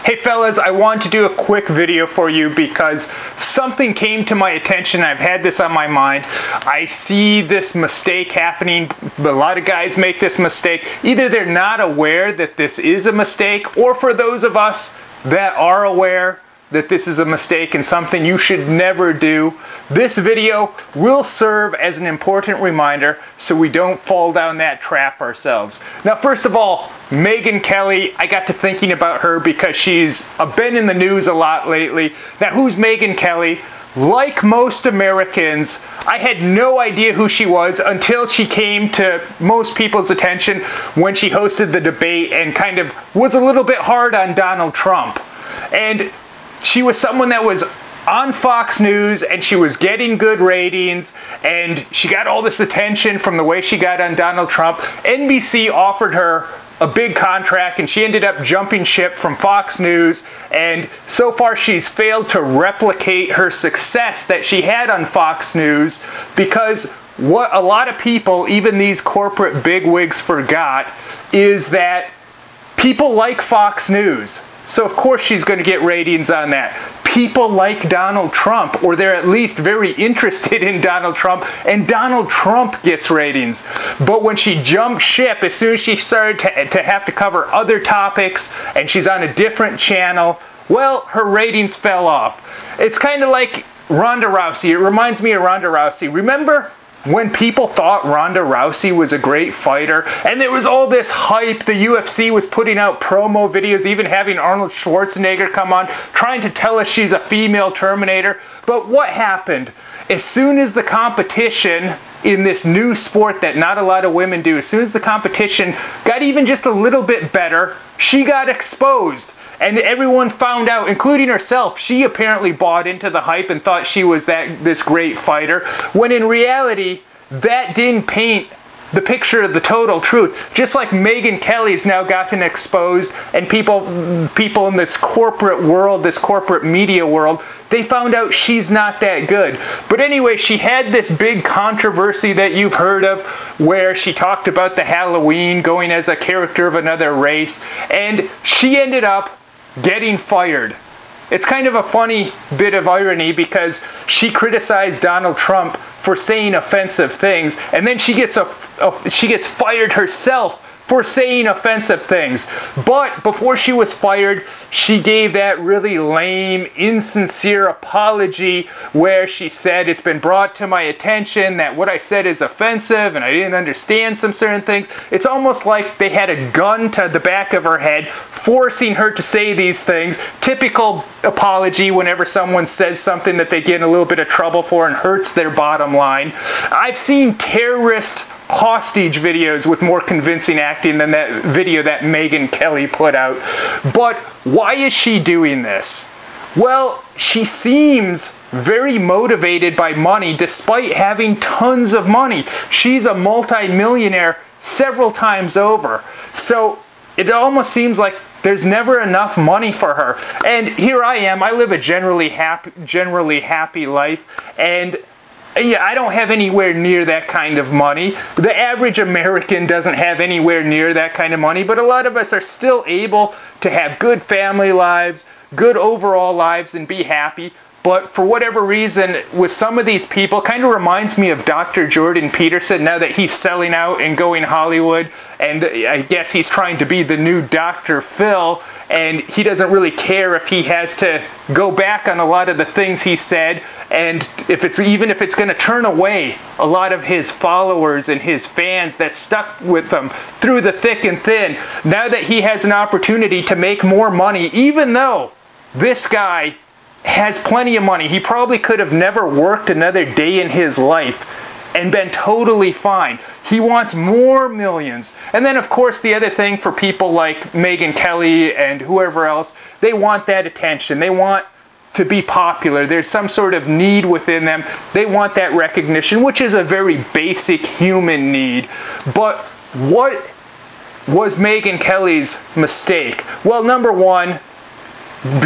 Hey fellas, I want to do a quick video for you because something came to my attention. I've had this on my mind. I see this mistake happening. A lot of guys make this mistake. Either they're not aware that this is a mistake, or for those of us that are aware that this is a mistake and something you should never do, this video will serve as an important reminder so we don't fall down that trap ourselves. Now, first of all, Megyn Kelly, I got to thinking about her because she's been in the news a lot lately. Now, who's Megyn Kelly? Like most Americans, I had no idea who she was until she came to most people's attention when she hosted the debate and kind of was a little bit hard on Donald Trump. And she was someone that was on Fox News and she was getting good ratings and she got all this attention from the way she got on Donald Trump. NBC offered her a big contract and she ended up jumping ship from Fox News, and so far she's failed to replicate her success that she had on Fox News, because what a lot of people, even these corporate bigwigs, forgot is that people like Fox News. So of course she's going to get ratings on that. People like Donald Trump, or they're at least very interested in Donald Trump, and Donald Trump gets ratings. But when she jumped ship, as soon as she started to have to cover other topics, and she's on a different channel, well, her ratings fell off. It's kind of like Ronda Rousey. It reminds me of Ronda Rousey. Remember when people thought Ronda Rousey was a great fighter, and there was all this hype, the UFC was putting out promo videos, even having Arnold Schwarzenegger come on, trying to tell us she's a female Terminator. But what happened? As soon as the competition in this new sport that not a lot of women do, as soon as the competition got even just a little bit better, she got exposed. And everyone found out, including herself. She apparently bought into the hype and thought she was this great fighter, when in reality, that didn't paint the picture of the total truth. Just like Megyn Kelly's now gotten exposed, and people in this corporate world, this corporate media world, they found out she's not that good. But anyway, she had this big controversy that you've heard of, where she talked about the Halloween, going as a character of another race, and she ended up getting fired. It's kind of a funny bit of irony, because she criticized Donald Trump for saying offensive things, and then she gets fired herself for saying offensive things. But before she was fired, she gave that really lame, insincere apology where she said, it's been brought to my attention that what I said is offensive and I didn't understand some certain things. It's almost like they had a gun to the back of her head, forcing her to say these things. Typical apology whenever someone says something that they get in a little bit of trouble for and hurts their bottom line. I've seen terrorist hostage videos with more convincing acting than that video that Megyn Kelly put out. But why is she doing this? Well, she seems very motivated by money despite having tons of money. She's a multi-millionaire several times over. So it almost seems like there's never enough money for her. And here I am, I live a generally happy life, and yeah, I don't have anywhere near that kind of money. The average American doesn't have anywhere near that kind of money, but a lot of us are still able to have good family lives, good overall lives, and be happy. But for whatever reason, with some of these people, kind of reminds me of Dr. Jordan Peterson, now that he's selling out and going Hollywood, and I guess he's trying to be the new Dr. Phil, and he doesn't really care if he has to go back on a lot of the things he said, and even if it's going to turn away a lot of his followers and his fans that stuck with him through the thick and thin. Now that he has an opportunity to make more money, even though this guy has plenty of money, he probably could have never worked another day in his life and been totally fine. He wants more millions. And then of course the other thing for people like Megyn Kelly and whoever else, they want that attention. They want to be popular. There's some sort of need within them. They want that recognition, which is a very basic human need. But what was Megyn Kelly's mistake? Well, number one,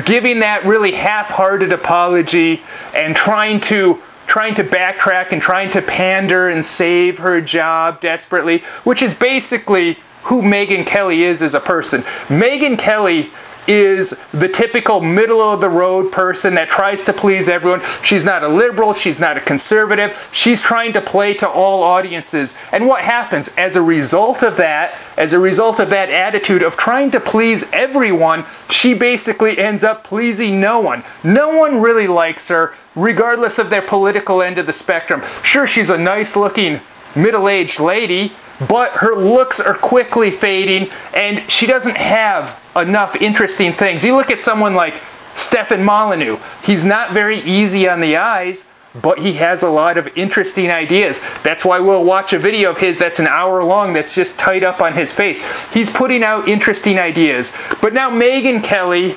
giving that really half-hearted apology and trying to backtrack and trying to pander and save her job desperately, which is basically who Megyn Kelly is as a person. Megyn Kelly is the typical middle-of-the-road person that tries to please everyone. She's not a liberal, she's not a conservative, she's trying to play to all audiences. And what happens as a result of that, attitude of trying to please everyone, she basically ends up pleasing no one. No one really likes her, regardless of their political end of the spectrum. Sure, she's a nice-looking middle-aged lady, but her looks are quickly fading, and she doesn't have enough interesting things. You look at someone like Stefan Molyneux. He's not very easy on the eyes, but he has a lot of interesting ideas. That's why we'll watch a video of his that's an hour long that's just tied up on his face. He's putting out interesting ideas. But now Megyn Kelly,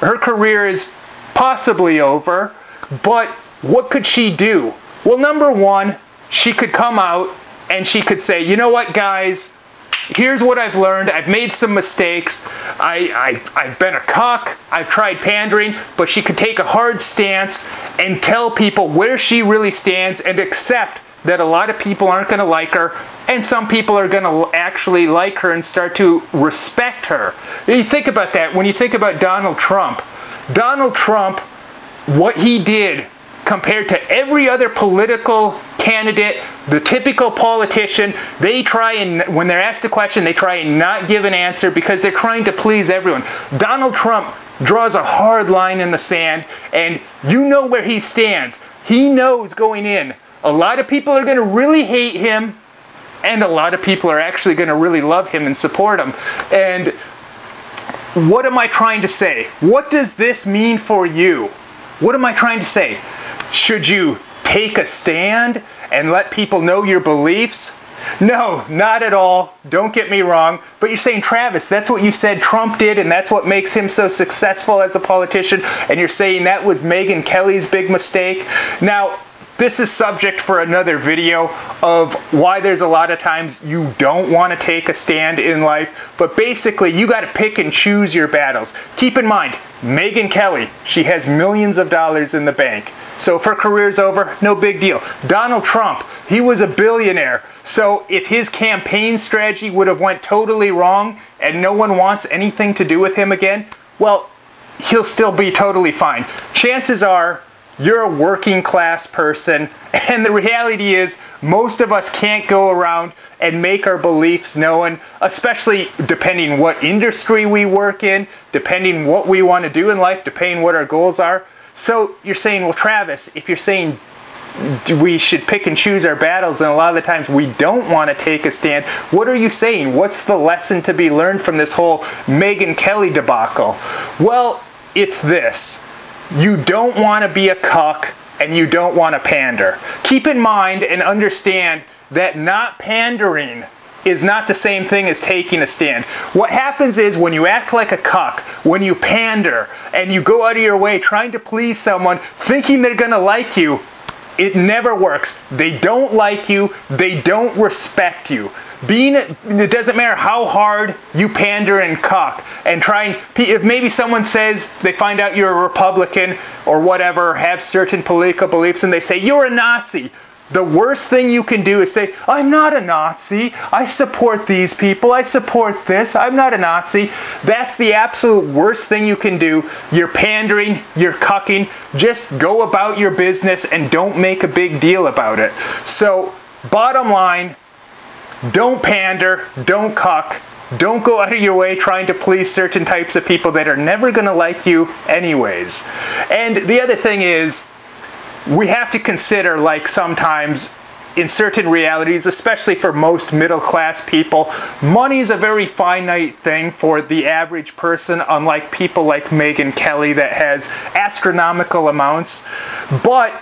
her career is possibly over, but what could she do? Well, number one, she could come out and she could say, you know what, guys, here's what I've learned. I've made some mistakes. I've been a cuck. I've tried pandering. But she could take a hard stance and tell people where she really stands and accept that a lot of people aren't going to like her, and some people are going to actually like her and start to respect her. You think about that when you think about Donald Trump. Donald Trump, what he did compared to every other political candidate, the typical politician, they try and, when they're asked a question, they try and not give an answer because they're trying to please everyone. Donald Trump draws a hard line in the sand, and you know where he stands. He knows going in, a lot of people are going to really hate him, and a lot of people are actually going to really love him and support him. And what am I trying to say? What does this mean for you? What am I trying to say? Should you take a stand and let people know your beliefs? No, not at all. Don't get me wrong. But you're saying, Travis, that's what you said Trump did, and that's what makes him so successful as a politician, and you're saying that was Megyn Kelly's big mistake? Now, this is subject for another video of why there's a lot of times you don't want to take a stand in life, but basically you got to pick and choose your battles. Keep in mind, Megyn Kelly, she has millions of dollars in the bank. So if her career's over, no big deal. Donald Trump, he was a billionaire. So if his campaign strategy would have went totally wrong and no one wants anything to do with him again, well, he'll still be totally fine. Chances are you're a working class person, and the reality is most of us can't go around and make our beliefs known, especially depending what industry we work in, depending what we want to do in life, depending what our goals are. So you're saying, well, Travis, if you're saying we should pick and choose our battles, and a lot of the times we don't want to take a stand, what are you saying? What's the lesson to be learned from this whole Megyn Kelly debacle? Well, it's this. You don't want to be a cuck, and you don't want to pander. Keep in mind and understand that not pandering is not the same thing as taking a stand. What happens is when you act like a cuck, when you pander, and you go out of your way trying to please someone, thinking they're going to like you, it never works. They don't like you. They don't respect you. It doesn't matter how hard you pander and cuck and if maybe someone says, they find out you're a Republican or whatever, have certain political beliefs, and they say, you're a Nazi. The worst thing you can do is say, I'm not a Nazi. I support these people. I support this. I'm not a Nazi. That's the absolute worst thing you can do. You're pandering. You're cucking. Just go about your business and don't make a big deal about it. So, bottom line, don't pander. Don't cuck. Don't go out of your way trying to please certain types of people that are never going to like you anyways. And the other thing is, we have to consider, like, sometimes in certain realities, especially for most middle-class people, money is a very finite thing for the average person, unlike people like Megyn Kelly that has astronomical amounts. But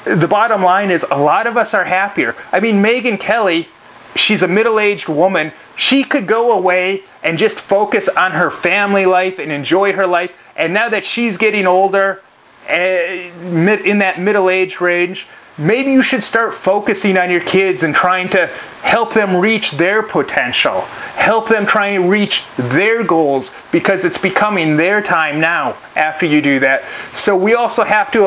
the bottom line is a lot of us are happier. I mean, Megyn Kelly, she's a middle-aged woman. She could go away and just focus on her family life and enjoy her life. And now that she's getting older, in that middle age range, maybe you should start focusing on your kids and trying to help them reach their potential. Help them try and reach their goals, because it's becoming their time now after you do that. So we also have to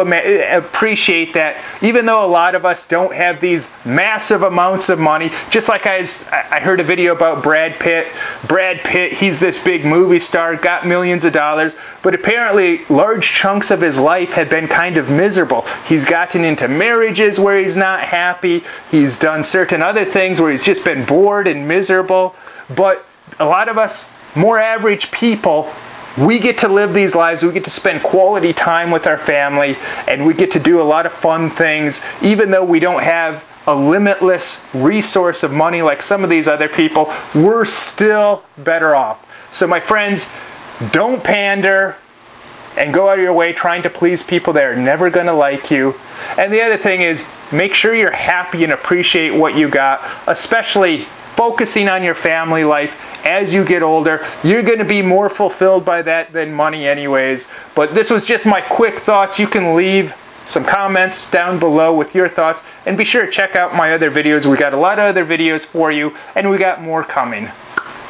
appreciate that even though a lot of us don't have these massive amounts of money, just like I heard a video about Brad Pitt. Brad Pitt, he's this big movie star, got millions of dollars, but apparently large chunks of his life had been kind of miserable. He's gotten into marriages where he's not happy. He's done certain other things where he's just been bored and miserable. But a lot of us, more average people, we get to live these lives. We get to spend quality time with our family, and we get to do a lot of fun things, even though we don't have a limitless resource of money like some of these other people. We're still better off. So my friends, don't pander and go out of your way trying to please people that are never going to like you. And the other thing is, make sure you're happy and appreciate what you got, especially focusing on your family life. As you get older, you're going to be more fulfilled by that than money anyways. But this was just my quick thoughts. You can leave some comments down below with your thoughts, and be sure to check out my other videos. We got a lot of other videos for you, and we got more coming.